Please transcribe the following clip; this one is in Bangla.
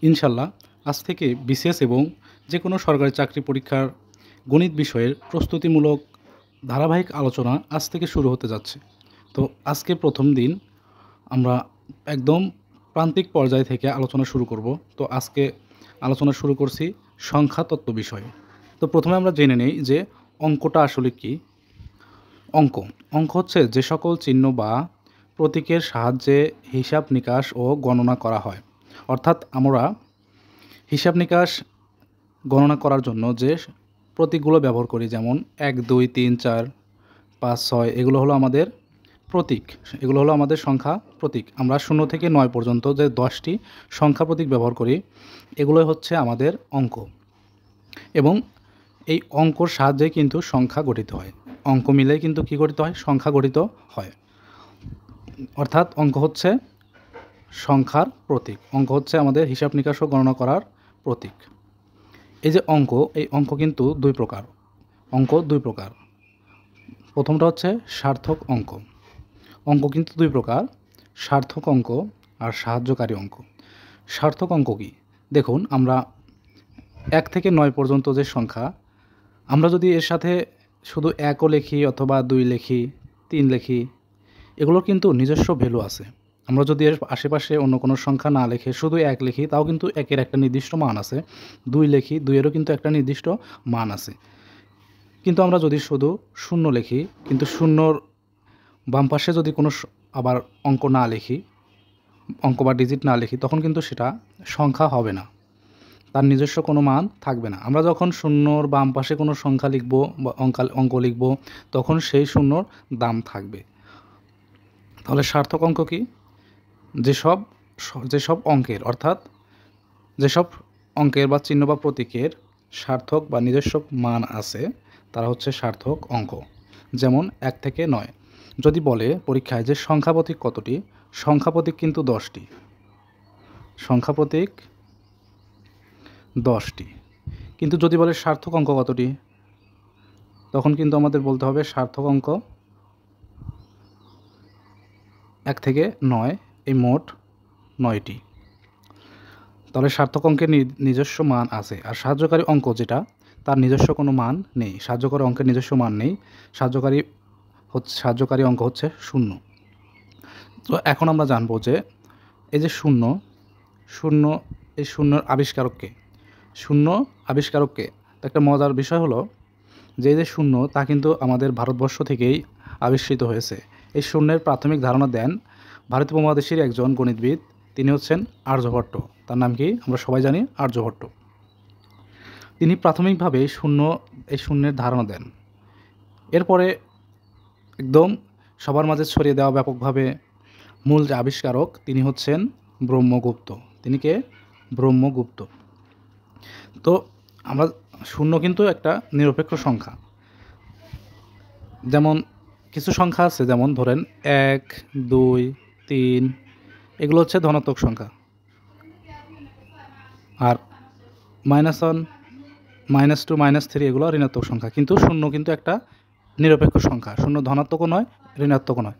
ইনশাল্লাহ আজ থেকে বিসিএস এবং যে কোনো সরকারি চাকরি পরীক্ষার গণিত বিষয়ের প্রস্তুতিমূলক ধারাবাহিক আলোচনা আজ থেকে শুরু হতে যাচ্ছে। তো আজকে প্রথম দিন আমরা একদম প্রান্তিক পর্যায় থেকে আলোচনা শুরু করব। তো আজকে আলোচনা শুরু করছি সংখ্যা তত্ত্ব বিষয়ে। তো প্রথমে আমরা জেনে নেই যে অঙ্কটা আসলে কী। অঙ্ক অঙ্ক হচ্ছে যে সকল চিহ্ন বা প্রতীকের সাহায্যে হিসাব নিকাশ ও গণনা করা হয়। অর্থাৎ আমরা হিসাব নিকাশ গণনা করার জন্য যে প্রতীকগুলো ব্যবহার করি, যেমন 1, 2, 3, 4, 5, 6 এগুলো হলো আমাদের প্রতীক। এগুলো হলো আমাদের সংখ্যা প্রতীক। আমরা 0 থেকে 9 পর্যন্ত যে 10টি সংখ্যা প্রতীক ব্যবহার করি, এগুলোই হচ্ছে আমাদের অঙ্ক। এবং এই অঙ্কর সাহায্যে কিন্তু সংখ্যা গঠিত হয়। অঙ্ক মিলেই কিন্তু কী গঠিত হয়? সংখ্যা গঠিত হয়। অর্থাৎ অঙ্ক হচ্ছে সংখ্যার প্রতীক। অঙ্ক হচ্ছে আমাদের হিসাব নিকাশ ও গণনা করার প্রতীক। এই যে অঙ্ক, এই অঙ্ক কিন্তু দুই প্রকার। অঙ্ক দুই প্রকার। প্রথমটা হচ্ছে সার্থক অঙ্ক। অঙ্ক কিন্তু দুই প্রকার, সার্থক অঙ্ক আর সাহায্যকারী অঙ্ক। সার্থক অঙ্ক কী? দেখুন, আমরা 1 থেকে 9 পর্যন্ত যে সংখ্যা, আমরা যদি এর সাথে শুধু 1ও লিখি অথবা 2 লিখি, 3 লিখি, এগুলোর কিন্তু নিজস্ব ভ্যালু আছে। আমরা যদি এর আশেপাশে অন্য কোনো সংখ্যা না লিখে শুধু 1 লিখি, তাও কিন্তু 1-এর একটা নির্দিষ্ট মান আছে। 2 লিখি, 2-এরও কিন্তু একটা নির্দিষ্ট মান আছে। কিন্তু আমরা যদি শুধু 0 লিখি, কিন্তু 0-র বাম পাশে যদি কোনো আবার অঙ্ক না লিখি, অঙ্ক বা ডিজিট না লিখি, তখন কিন্তু সেটা সংখ্যা হবে না, তার নিজস্ব কোনো মান থাকবে না। আমরা যখন 0-র বাম পাশে কোনো সংখ্যা লিখব বা অঙ্ক লিখব, তখন সেই 0-র দাম থাকবে। তাহলে সার্থক অঙ্ক কী? যেসব অঙ্কের, অর্থাৎ যেসব অঙ্কের বা চিহ্ন বা প্রতীকের সার্থক বা নিজস্ব মান আছে, তারা হচ্ছে সার্থক অঙ্ক। যেমন 1 থেকে 9। যদি বলে পরীক্ষায় যে সংখ্যা প্রতীক কতটি, সংখ্যা প্রতীক কিন্তু 10টি। সংখ্যা প্রতীক 10টি। কিন্তু যদি বলে সার্থক অঙ্ক কতটি, তখন কিন্তু আমাদের বলতে হবে সার্থক অঙ্ক 1 থেকে 9, এই মোট 9টি। তাহলে সার্থক অঙ্কের নিজস্ব মান আছে। আর সাহায্যকারী অঙ্ক যেটা, তার নিজস্ব কোনো মান নেই। সাহায্যকারী অঙ্কের নিজস্ব মান নেই। সাহায্যকারী অঙ্ক হচ্ছে 0। তো এখন আমরা জানবো যে এই যে 0, এই 0-র আবিষ্কারককে। 0 আবিষ্কারককে। একটা মজার বিষয় হলো যে এই যে 0, তা কিন্তু আমাদের ভারতবর্ষ থেকেই আবিষ্কৃত হয়েছে। এই 0-এর প্রাথমিক ধারণা দেন ভারতীয় উপমহাদেশের একজন গণিতবিদ, তিনি হচ্ছেন আর্যভট্ট। তার নাম কি? আমরা সবাই জানি, আর্যভট্ট। তিনি প্রাথমিকভাবে এই 0-এর ধারণা দেন। এরপরে একদম সবার মাঝে ছড়িয়ে দেওয়া ব্যাপকভাবে মূল যে আবিষ্কারক, তিনি হচ্ছেন ব্রহ্মগুপ্ত। তিনি কে? ব্রহ্মগুপ্ত। তো আমরা 0 কিন্তু একটা নিরপেক্ষ সংখ্যা। যেমন কিছু সংখ্যা আছে, যেমন ধরেন 1, 2, 3, এগুলো হচ্ছে ধনাত্মক সংখ্যা। আর -1, -2, -3 এগুলো ঋণাত্মক সংখ্যা। কিন্তু 0 কিন্তু একটা নিরপেক্ষ সংখ্যা। 0 ধনাত্মকও নয়, ঋণাত্মকও নয়।